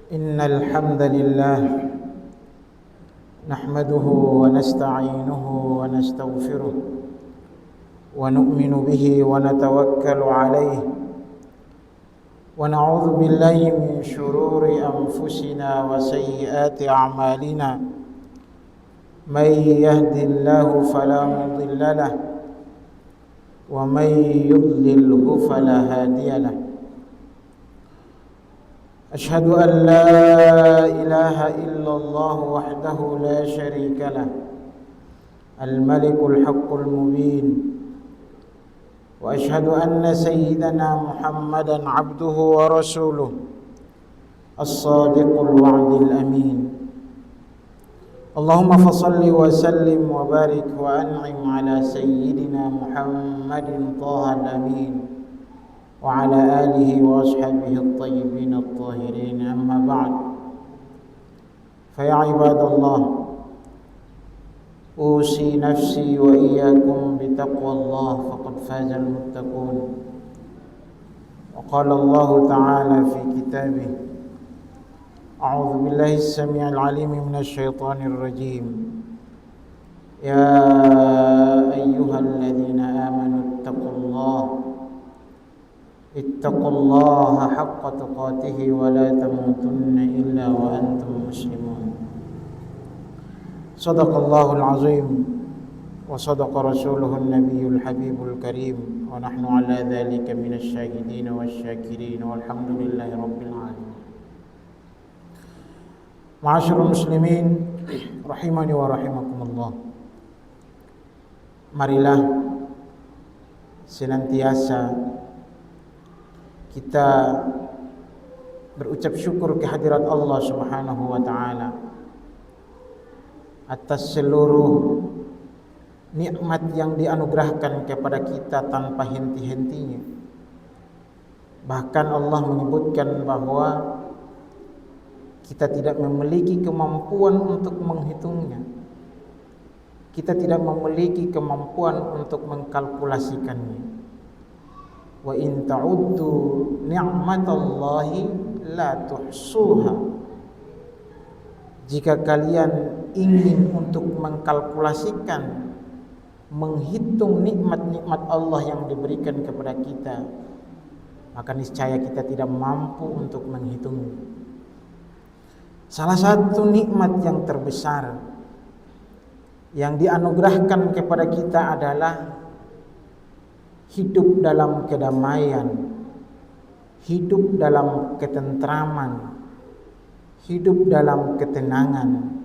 إن الحمد لله نحمده ونستعينه ونستغفره ونؤمن به ونتوكل عليه ونعوذ بالله من شرور أنفسنا وسيئات أعمالنا من يهد الله فلا مضل له ومن يضلله فلا هادي له أشهد أن لا إله إلا الله وحده لا شريك له الملك الحق المبين وأشهد أن سيدنا محمدا عبده ورسوله الصادق الوعد الأمين اللهم فصل وسلم وبارك وأنعم على سيدنا محمد طه الأمين وعلى آله وأصحابه الطيبين الطاهرين أما بعد فيا عباد الله أوصي نفسي وإياكم بتقوى الله فقد فاز المتقون وقال الله تعالى في كتابه أعوذ بالله السميع العليم من الشيطان الرجيم يا أيها الذين آمنوا اتقوا الله حق تقاته ولا تموتن إلا وأنتم مسلمون صدق الله العظيم وصدق رسوله النبي الحبيب الكريم ونحن على ذلك من الشاهدين والشاكرين والحمد لله رب العالمين. Ma'asyiral muslimin rahimani wa rahimakumullah. Marilah senantiasa kita berucap syukur kehadirat Allah Subhanahu wa taala atas seluruh nikmat yang dianugerahkan kepada kita tanpa henti-hentinya. Bahkan Allah menyebutkan bahwa kita tidak memiliki kemampuan untuk menghitungnya. Kita tidak memiliki kemampuan untuk mengkalkulasikannya. Wa in ta'uddu ni'matallahi la tuhsuha. Jika kalian ingin untuk mengkalkulasikan, menghitung nikmat-nikmat Allah yang diberikan kepada kita, maka niscaya kita tidak mampu untuk menghitungnya. Salah satu nikmat yang terbesar yang dianugerahkan kepada kita adalah hidup dalam kedamaian, hidup dalam ketentraman, hidup dalam ketenangan,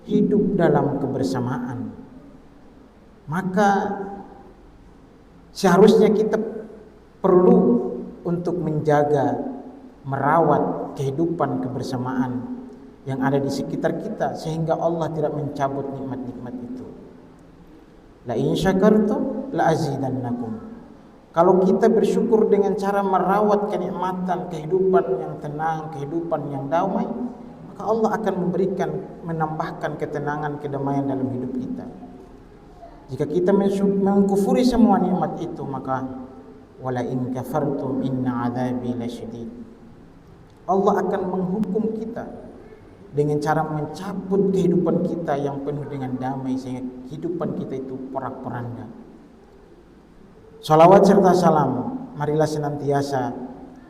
hidup dalam kebersamaan. Maka seharusnya kita perlu untuk menjaga, merawat kehidupan kebersamaan yang ada di sekitar kita sehingga Allah tidak mencabut nikmat-nikmat itu. La in syakartum la azidannakum. Kalau kita bersyukur dengan cara merawat kenikmatan kehidupan yang tenang, kehidupan yang damai, maka Allah akan menambahkan ketenangan, kedamaian dalam hidup kita. Jika kita mengkufuri semua nikmat itu, maka wala in kafartum inna adzabi lasyadid. Allah akan menghukum kita dengan cara mencabut kehidupan kita yang penuh dengan damai sehingga kehidupan kita itu porak-poranda. Salawat serta salam marilah senantiasa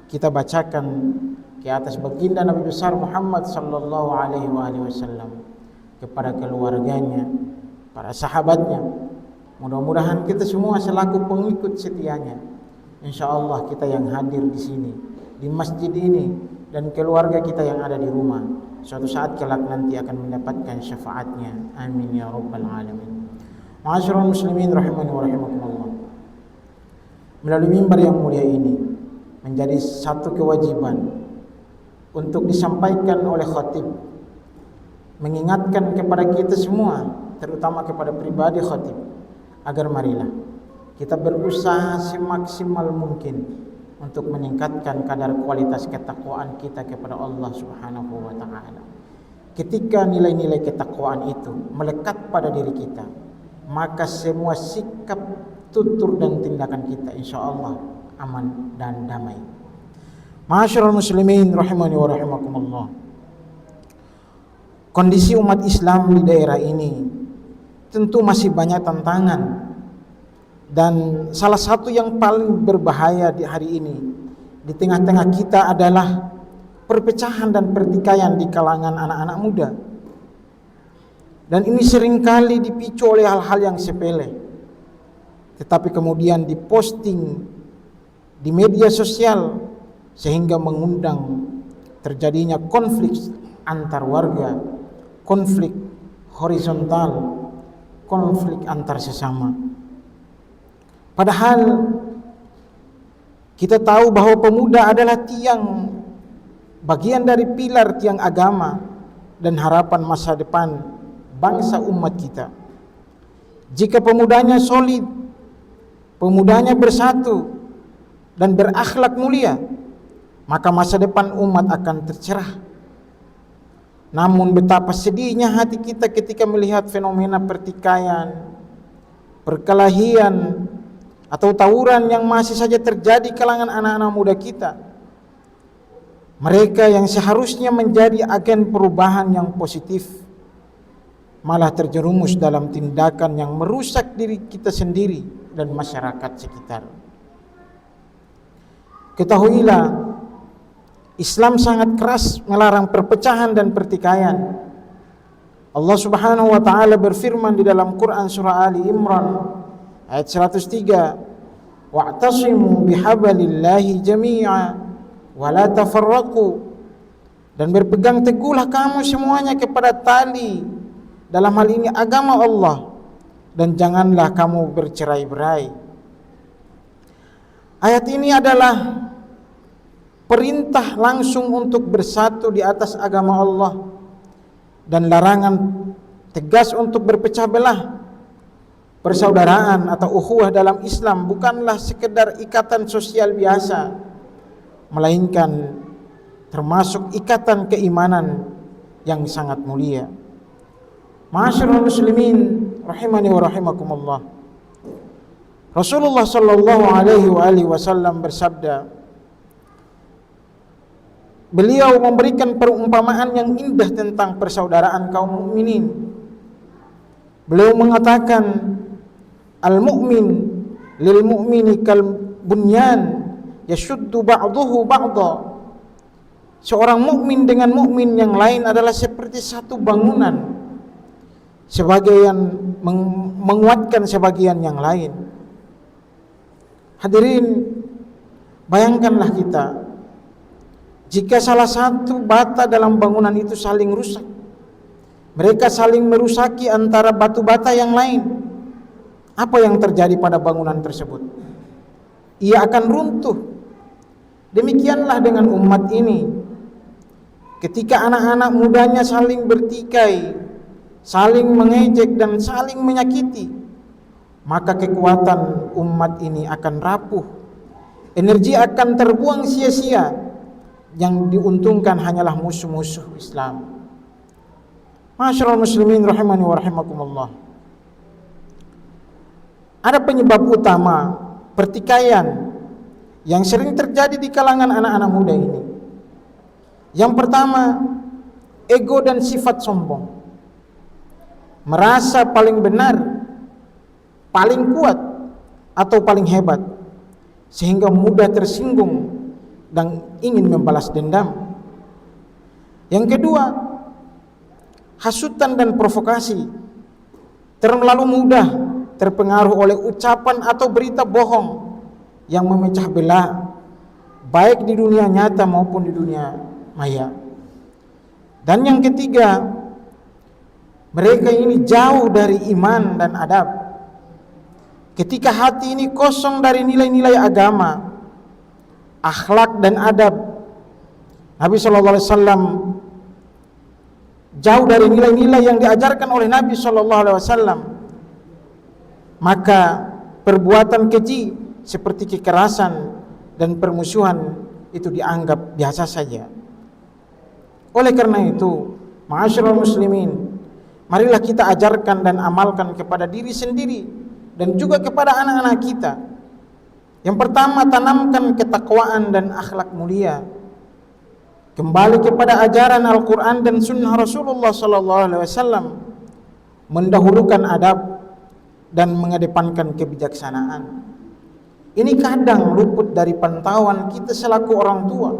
kita bacakan ke atas baginda Nabi besar Muhammad sallallahu alaihi wasallam, kepada keluarganya, para sahabatnya. Mudah-mudahan kita semua selaku pengikut setianya, insyaallah kita yang hadir di sini, di masjid ini, dan keluarga kita yang ada di rumah, suatu saat kelak nanti akan mendapatkan syafaatnya. Amin ya rabbal alamin. Ma'asyiral muslimin rahimani wa rahimakumullah. Melalui mimbar yang mulia ini menjadi satu kewajiban untuk disampaikan oleh khatib, mengingatkan kepada kita semua, terutama kepada pribadi khatib, agar marilah kita berusaha semaksimal mungkin untuk meningkatkan kadar kualitas ketakwaan kita kepada Allah Subhanahu wa taala. Ketika nilai-nilai ketakwaan itu melekat pada diri kita, maka semua sikap, tutur dan tindakan kita insyaallah aman dan damai. Ma'asyiral muslimin rahimani wa rahimakumullah. Kondisi umat Islam di daerah ini tentu masih banyak tantangan, dan salah satu yang paling berbahaya di hari ini di tengah-tengah kita adalah perpecahan dan pertikaian di kalangan anak-anak muda. Dan ini seringkali dipicu oleh hal-hal yang sepele, tetapi kemudian diposting di media sosial sehingga mengundang terjadinya konflik antar warga, konflik horizontal, konflik antar sesama. Padahal kita tahu bahwa pemuda adalah bagian dari pilar tiang agama dan harapan masa depan bangsa umat kita. Jika pemudanya solid, pemudanya bersatu dan berakhlak mulia, maka masa depan umat akan tercerah. Namun betapa sedihnya hati kita ketika melihat fenomena pertikaian, perkelahian, atau tawuran yang masih saja terjadi kalangan anak-anak muda kita. Mereka yang seharusnya menjadi agen perubahan yang positif malah terjerumus dalam tindakan yang merusak diri kita sendiri dan masyarakat sekitar. Ketahuilah, Islam sangat keras melarang perpecahan dan pertikaian. Allah Subhanahu wa taala berfirman di dalam Quran surah Ali Imran ayat 103, "Wa'tasimu bihablillahi jami'a wa la tafarraqu." Dan berpegang teguhlah kamu semuanya kepada tali, dalam hal ini agama Allah, dan janganlah kamu bercerai-berai. Ayat ini adalah perintah langsung untuk bersatu di atas agama Allah dan larangan tegas untuk berpecah belah. Persaudaraan atau ukhuwah dalam Islam bukanlah sekedar ikatan sosial biasa, melainkan termasuk ikatan keimanan yang sangat mulia. Ma'asyiral muslimin rahimani wa rahimakumullah. Rasulullah sallallahu alaihi wasallam bersabda, beliau memberikan perumpamaan yang indah tentang persaudaraan kaum mukminin. Beliau mengatakan, al-mu'min lil mu'mini kal bunyan yashuddu ba'duhu ba'dha. Seorang mukmin dengan mukmin yang lain adalah seperti satu bangunan, sebagian menguatkan sebagian yang lain. Hadirin, bayangkanlah kita jika salah satu bata dalam bangunan itu saling rusak, mereka saling merusaki antara batu bata yang lain, apa yang terjadi pada bangunan tersebut? Ia akan runtuh. Demikianlah dengan umat ini. Ketika anak-anak mudanya saling bertikai, saling mengejek dan saling menyakiti, maka kekuatan umat ini akan rapuh. Energi akan terbuang sia-sia. Yang diuntungkan hanyalah musuh-musuh Islam. Ma'asyiral muslimin rahimani wa rahimakumullah. Ada penyebab utama pertikaian yang sering terjadi di kalangan anak-anak muda ini. Yang pertama, ego dan sifat sombong. Merasa paling benar, paling kuat, atau paling hebat, sehingga mudah tersinggung dan ingin membalas dendam. Yang kedua, hasutan dan provokasi. Terlalu mudah terpengaruh oleh ucapan atau berita bohong yang memecah belah, baik di dunia nyata maupun di dunia maya. Dan yang ketiga, mereka ini jauh dari iman dan adab. Ketika hati ini kosong dari nilai-nilai agama, akhlak dan adab, Nabi SAW jauh dari nilai-nilai yang diajarkan oleh Nabi SAW, maka perbuatan keji seperti kekerasan dan permusuhan itu dianggap biasa saja. Oleh karena itu, ma'asyiral muslimin, marilah kita ajarkan dan amalkan kepada diri sendiri dan juga kepada anak-anak kita. Yang pertama, tanamkan ketakwaan dan akhlak mulia kembali kepada ajaran Al-Quran dan Sunnah Rasulullah SAW, mendahulukan adab dan mengedepankan kebijaksanaan. Ini kadang luput dari pantauan kita selaku orang tua.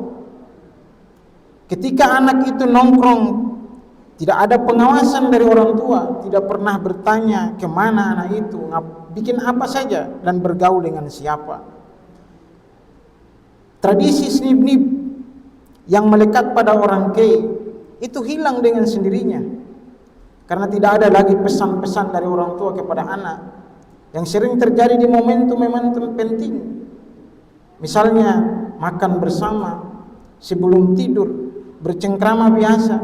Ketika anak itu nongkrong, tidak ada pengawasan dari orang tua, tidak pernah bertanya kemana anak itu, bikin apa saja, dan bergaul dengan siapa. Tradisi snip-nip yang melekat pada orang kei itu hilang dengan sendirinya, karena tidak ada lagi pesan-pesan dari orang tua kepada anak yang sering terjadi di momentum-momentum penting. Misalnya makan bersama, sebelum tidur, bercengkrama biasa,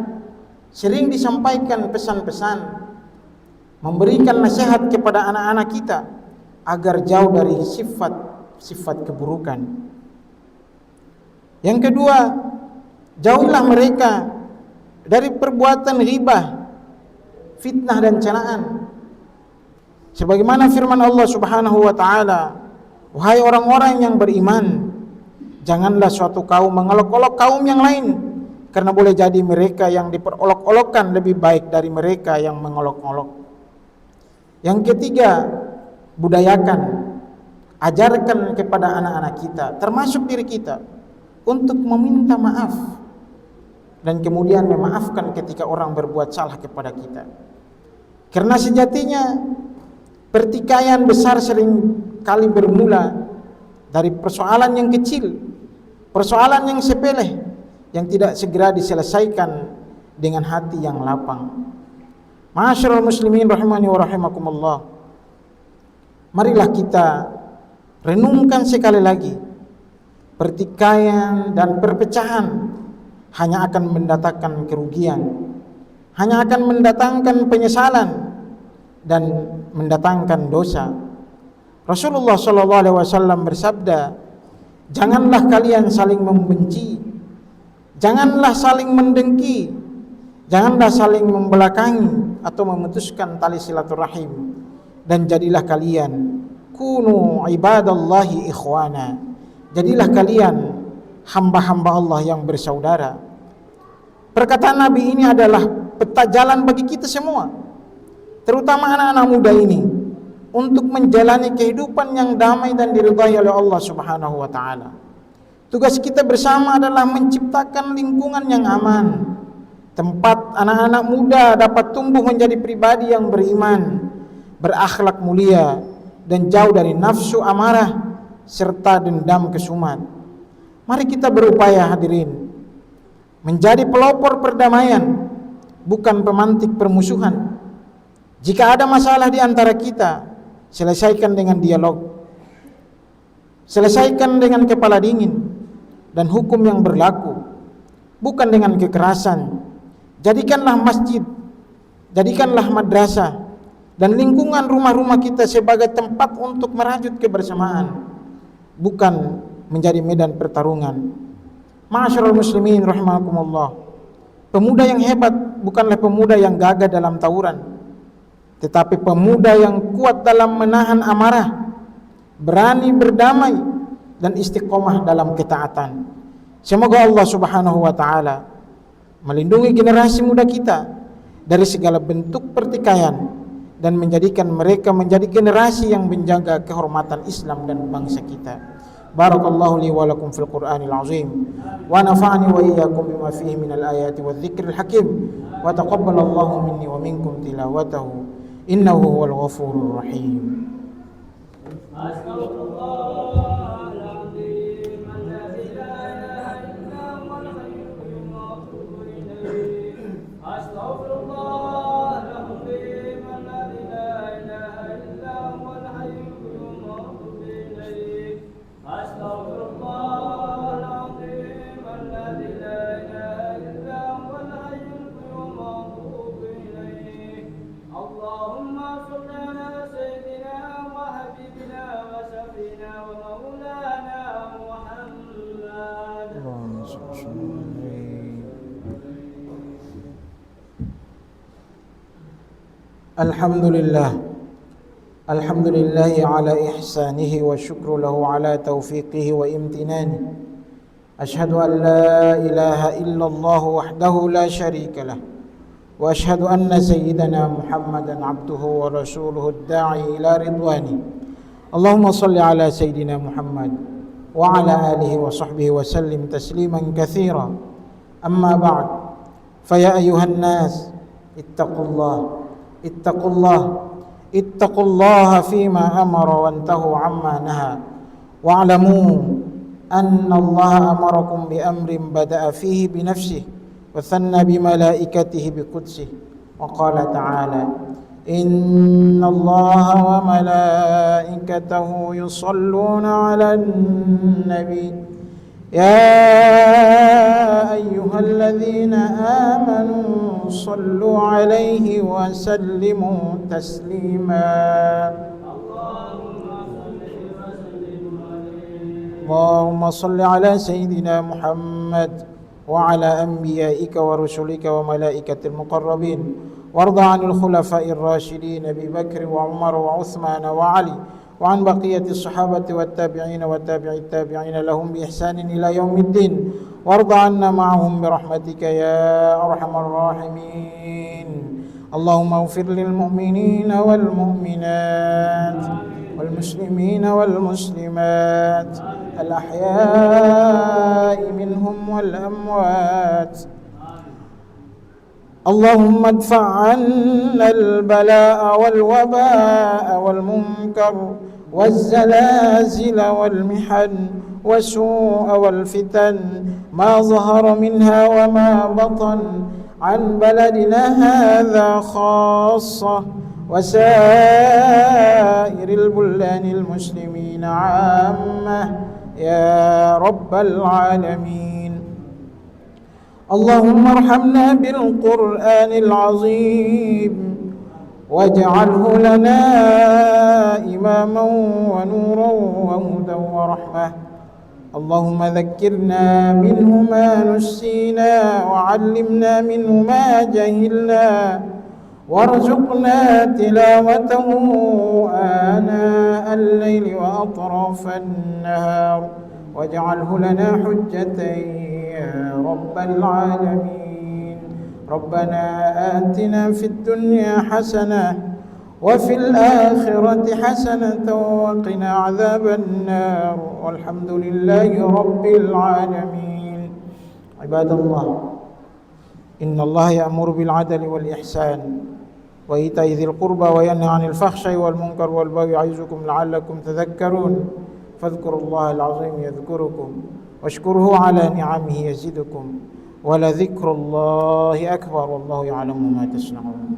sering disampaikan pesan-pesan, memberikan nasihat kepada anak-anak kita agar jauh dari sifat-sifat keburukan. Yang kedua, jauhilah mereka dari perbuatan ghibah, fitnah dan celaan. Sebagaimana firman Allah Subhanahu wa taala, wahai orang-orang yang beriman, janganlah suatu kaum mengolok-olok kaum yang lain, karena boleh jadi mereka yang diperolok-olokkan lebih baik dari mereka yang mengolok-olok. Yang ketiga, budayakan, ajarkan kepada anak-anak kita, termasuk diri kita, untuk meminta maaf dan kemudian memaafkan ketika orang berbuat salah kepada kita. Karena sejatinya pertikaian besar sering kali bermula dari persoalan yang kecil, persoalan yang sepele, yang tidak segera diselesaikan dengan hati yang lapang. Ma'asyiral muslimin rahimani wa rahimakumullah, marilah kita renungkan sekali lagi, pertikaian dan perpecahan hanya akan mendatangkan kerugian, hanya akan mendatangkan penyesalan dan mendatangkan dosa. Rasulullah SAW bersabda, janganlah kalian saling membenci, janganlah saling mendengki, janganlah saling membelakangi atau memutuskan tali silaturahim, dan jadilah kalian kunu ibadallahi ikhwana, jadilah kalian hamba-hamba Allah yang bersaudara. Perkataan Nabi ini adalah peta jalan bagi kita semua, terutama anak-anak muda ini, untuk menjalani kehidupan yang damai dan diridhai oleh Allah Subhanahu wa taala. Tugas kita bersama adalah menciptakan lingkungan yang aman, tempat anak-anak muda dapat tumbuh menjadi pribadi yang beriman, berakhlak mulia, dan jauh dari nafsu amarah serta dendam kesumat. Mari kita berupaya, hadirin, menjadi pelopor perdamaian, bukan pemantik permusuhan. Jika ada masalah di antara kita, selesaikan dengan dialog, selesaikan dengan kepala dingin dan hukum yang berlaku, bukan dengan kekerasan. Jadikanlah masjid, jadikanlah madrasah dan lingkungan rumah-rumah kita sebagai tempat untuk merajut kebersamaan, bukan menjadi medan pertarungan. Ma'asyiral muslimin rahimakumullah, pemuda yang hebat bukanlah pemuda yang gagah dalam tawuran, tetapi pemuda yang kuat dalam menahan amarah, berani berdamai, dan istiqomah dalam ketaatan. Semoga Allah Subhanahu wa taala melindungi generasi muda kita dari segala bentuk pertikaian dan menjadikan mereka menjadi generasi yang menjaga kehormatan Islam dan bangsa kita. Barakallahu li wa lakum fil Qur'anil azim wa nafa'ani wa iyyakum bima fihi minal ayati wadh-dhikril hakim wa taqabbalallahu minni wa minkum tilawatahu innahu huwal ghafurur rahim. Alhamdulillah, alhamdulillahi ala ihsanihi wa syukru lahu ala taufiqihi wa imtinani. أشهد أن لا إله إلا الله وحده لا شريك له وأشهد أن سيدنا محمدا عبده ورسوله الداعي إلى رضوانه اللهم صل على سيدنا محمد وعلى آله وصحبه وسلم تسليما كثيرا أما بعد فيا أيها الناس اتقوا الله فيما أمر وانتهوا عما نهى واعلموا أن الله أمركم بأمر بدأ فيه بنفسه وثنى بملائكته بقدسه وقال تعالى إن الله وملائكته يصلون على النبي يا أيها الذين آمنوا صلوا عليه وسلموا تسليما اللهم صل على سيدنا محمد وعلى أنبيائك ورسلك وملائكة المقربين وارض عن الخلفاء الراشدين أبي بكر وعمر وعثمان وعلي وعن بقية الصحابة والتابعين وتابع التابعين لهم بإحسان إلى يوم الدين وارض عنا معهم برحمتك يا أرحم الراحمين اللهم اغفر للمؤمنين والمؤمنات والمسلمين والمسلمات الأحياء منهم والأموات اللهم ادفع عنا البلاء والوباء والمنكر والزلازل والمحن والسوء والفتن ما ظهر منها وما بطن عن بلدنا هذا خاصة وسائر البلدان المسلمين عامة يا رب العالمين اللهم ارحمنا بالقرآن العظيم واجعله لنا إماما ونورا وهدى ورحمة اللهم ذكرنا منه ما نسينا وعلمنا منه ما جهلنا وارزقنا تلاوته آناء الليل وأطراف النهار واجعله لنا حجة يا رب العالمين ربنا آتنا في الدنيا حسنة وفي الآخرة حسنة وقنا عذاب النار والحمد لله رب العالمين عباد الله إن الله يأمر بالعدل والإحسان وإيتاء ذي القربى وينهى عن الفحشاء والمنكر والبغي يعظكم لعلكم تذكرون فاذكروا الله العظيم يذكركم واشكروه على نعمه يزدكم ولذكر الله أكبر والله يعلم ما تصنعون